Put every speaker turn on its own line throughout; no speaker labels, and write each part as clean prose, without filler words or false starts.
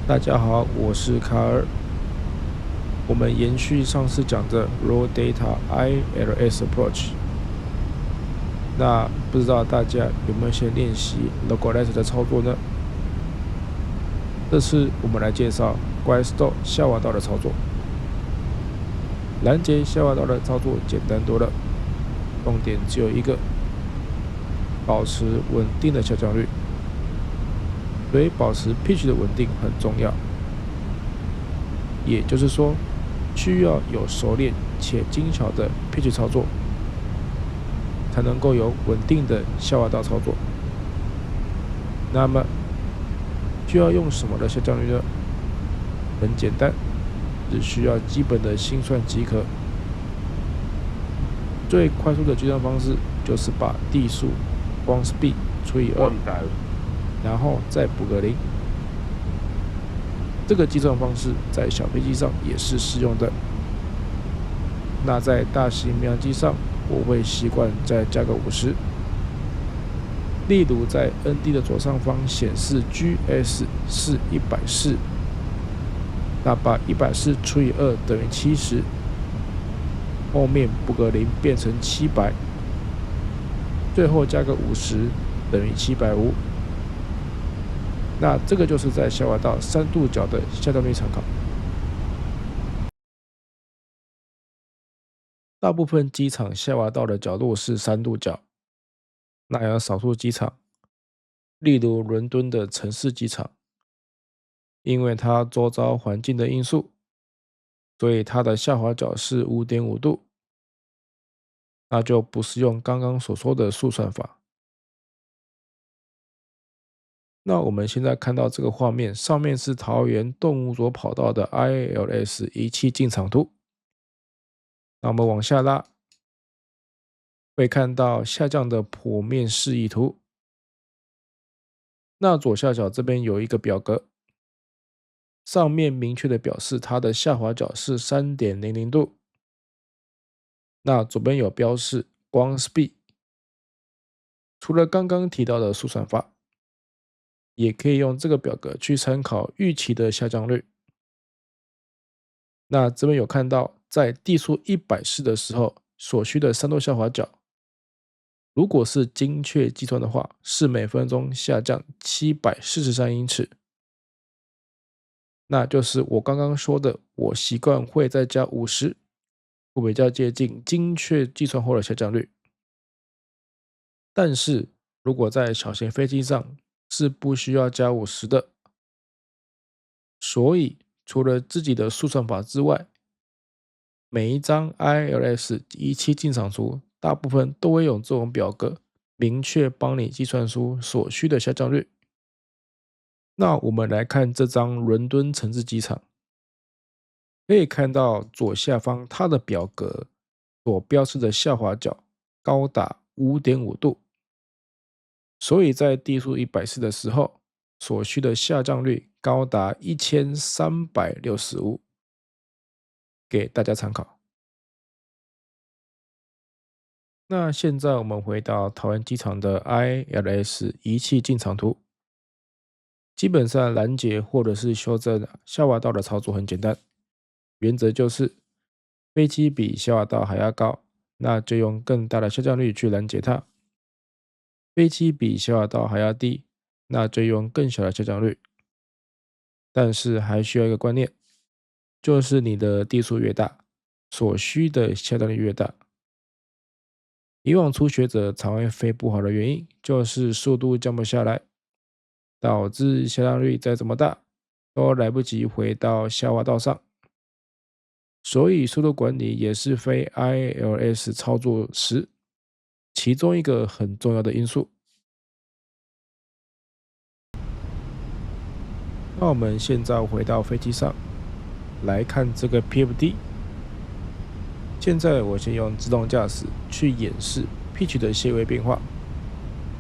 大家好，我是卡尔。我们延续上次讲的 Raw Data ILS Approach。那不知道大家有没有先练习 Localize 的操作呢？这次我们来介绍 Glassdoor 下滑道的操作。拦截下滑道的操作简单多了，重点只有一个：保持稳定的下降率。所以保持 pitch 的稳定很重要。也就是说，需要有熟练且精巧的 pitch 操作，才能够有稳定的下滑道操作。那么，需要用什么的下降率呢？很简单，只需要基本的心算即可。最快速的计算方式就是把地速光 speed 除以2，然后再补个0。这个计算方式在小飞机上也是适用的。那在大型民航机上，我会习惯再加个50。例如在 ND 的左上方显示 GS 是140，那把140除以2等于70，后面补个0变成700，最后加个50等于750。那这个就是在下滑道3度角的下降率参考。大部分机场下滑道的角度是3度角，那有少数机场，例如伦敦的城市机场，因为它周遭环境的因素，所以它的下滑角是5.5度，那就不是用刚刚所说的速算法。那我们现在看到这个画面，上面是桃园动物所跑道的 ILS 仪器进场图。那我们往下拉，会看到下降的剖面示意图。那左下角这边有一个表格，上面明确的表示它的下滑角是3.00度。那左边有标示光 speed。除了刚刚提到的速算法，也可以用这个表格去参考预期的下降率。那这边有看到，在地速140的时候，所需的3度下滑角，如果是精确计算的话，是每分钟下降743英尺。那就是我刚刚说的，我习惯会再加50，会比较接近精确计算后的下降率。但是如果在小型飞机上是不需要加50的，所以除了自己的速算法之外，每一张 ILS 仪器进场图大部分都会用这种表格明确帮你计算出所需的下降率。那我们来看这张伦敦城市机场，可以看到左下方它的表格所标示的下滑角高达5.5度，所以在地速140的时候，所需的下降率高达1365，给大家参考。那现在我们回到桃园机场的 ILS 仪器进场图，基本上拦截或者是修正下滑道的操作很简单，原则就是飞机比下滑道还要高，那就用更大的下降率去拦截它；飞机比下滑道还要低，那就用更小的下降率。但是还需要一个观念，就是你的地速越大，所需的下降率越大。以往初学者常会飞不好的原因，就是速度降不下来，导致下降率再怎么大，都来不及回到下滑道上。所以速度管理也是飞 ILS 操作时其中一个很重要的因素。那我们现在回到飞机上来看这个 PFD。现在我先用自动驾驶去演示 pitch 的些微变化，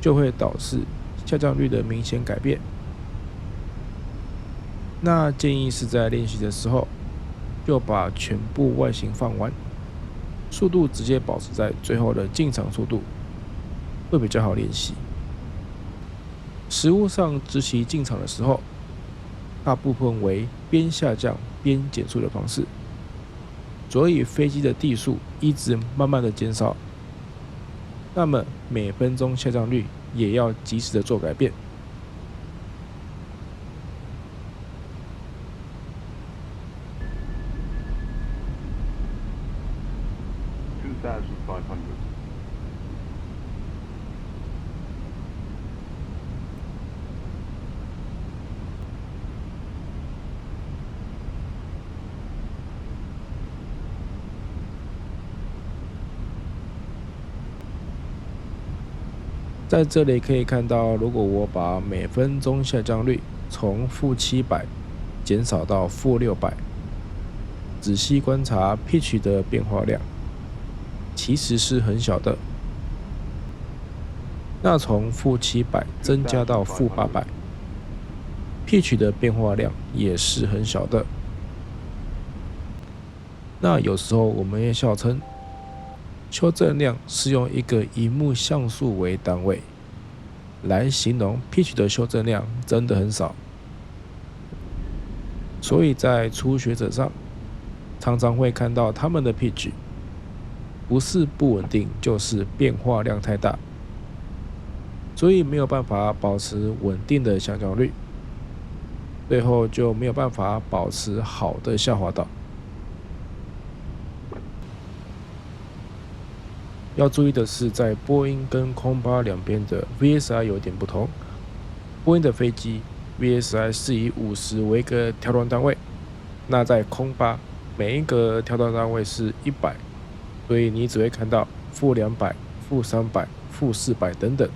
就会导致下降率的明显改变。那建议是在练习的时候，就把全部外形放完，速度直接保持在最后的进场速度，会比较好练习。实务上执行进场的时候，大部分为边下降边减速的方式，所以飞机的地速一直慢慢的减少，那么每分钟下降率也要及时的做改变。在这里可以看到，如果我把每分钟下降率从-700减少到-600，仔细观察 pitch 的变化量，其实是很小的。那从-700增加到-800， pitch 的变化量也是很小的。那有时候我们也笑称，修正量是用一个萤幕像素为单位来形容 pitch 的修正量真的很少。所以在初学者上，常常会看到他们的 pitch 不是不稳定，就是变化量太大，所以没有办法保持稳定的下降率，最后就没有办法保持好的下滑道。要注意的是，在波音跟空巴两边的 VSI 有点不同。波音的飞机 VSI 是以50为一个调段单位，那在空巴每一个调段单位是100，所以你只会看到-200、-300、-400等等，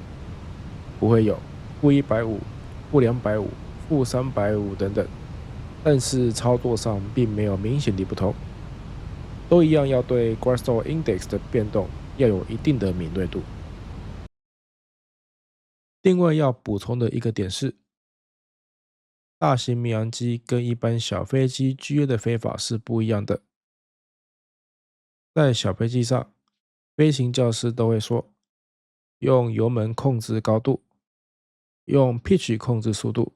不会有-150、-250、-350等等。但是操作上并没有明显的不同，都一样要对 Grasstall Index 的变动要有一定的敏锐度。另外要补充的一个点是，大型民航机跟一般小飞机剧烈的飞法是不一样的。在小飞机上，飞行教师都会说，用油门控制高度，用 pitch 控制速度。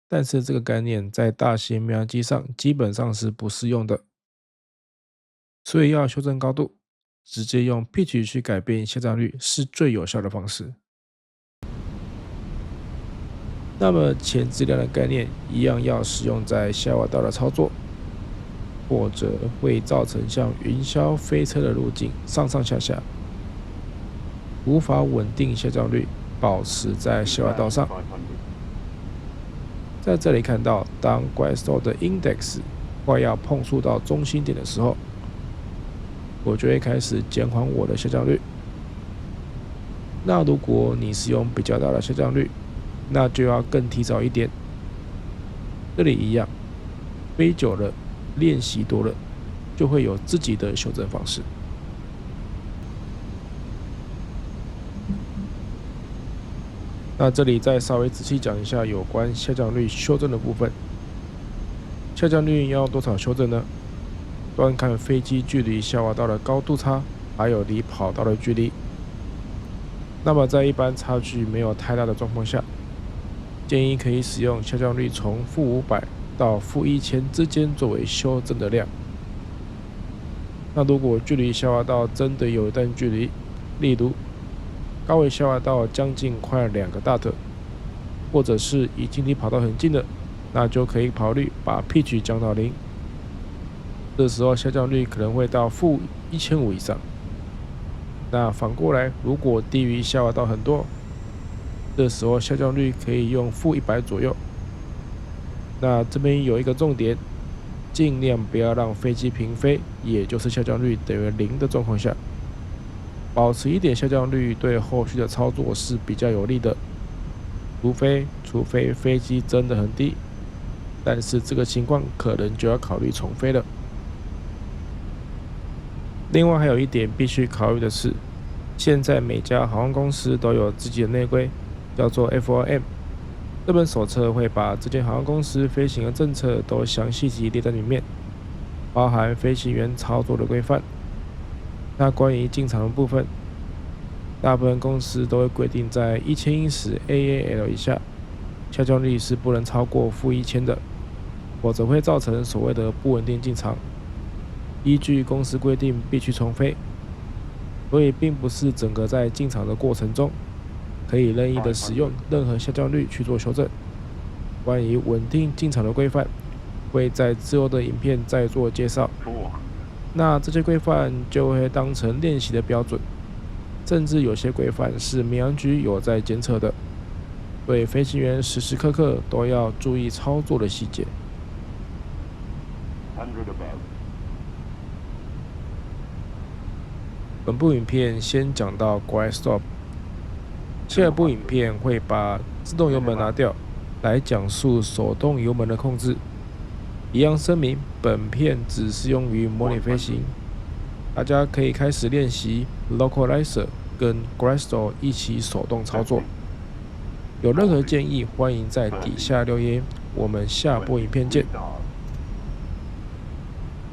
但是这个概念在大型民航机上基本上是不适用的，所以要修正高度，直接用 pitch 去改变下降率是最有效的方式。那么前质量的概念一样要使用在下滑道的操作，或者会造成像云霄飞车的路径上上下下，无法稳定下降率，保持在下滑道上。在这里看到，当 Grasstall 的 Index 快要碰触到中心点的时候，我就会开始减缓我的下降率。那如果你是用比较大的下降率，那就要更提早一点。这里一样，飞久了，练习多了，就会有自己的修正方式。那这里再稍微仔细讲一下有关下降率修正的部分。下降率要多少修正呢？端看飞机距离下滑道的高度差，还有离跑道的距离。那么在一般差距没有太大的状况下，建议可以使用下降率从-500到-1000之间作为修正的量。那如果距离下滑道真的有一段距离，例如高维下滑道将近快2个大特，或者是已经离跑道很近了，那就可以考虑把 pitch 降到0。这时候下降率可能会到-1500以上。那反过来，如果低于下滑道很多，这时候下降率可以用-100左右。那这边有一个重点，尽量不要让飞机平飞，也就是下降率等于0的状况下，保持一点下降率对后续的操作是比较有利的。除非飞机真的很低，但是这个情况可能就要考虑重飞了。另外还有一点必须考虑的是，现在每家航空公司都有自己的内规，叫做 FOM。这本手册会把这间航空公司飞行的政策都详细地列在里面，包含飞行员操作的规范。那关于进场的部分，大部分公司都会规定在1000英尺 AAL 以下，下降率是不能超过-1000的，否则会造成所谓的不稳定进场。依据公司规定必须重飞，所以并不是整个在进场的过程中可以任意的使用任何下降率去做修正。关于稳定进场的规范，会在之后的影片再做介绍。那这些规范就会当成练习的标准，甚至有些规范是民航局有在监测的，所以飞行员时时刻刻都要注意操作的细节。本部影片先讲到 Glide Stop， 下一部影片会把自动油门拿掉，来讲述手动油门的控制。一样声明，本片只适用于模拟飞行，大家可以开始练习 Localizer 跟 Glide Stop 一起手动操作。有任何建议，欢迎在底下留言。我们下部影片见。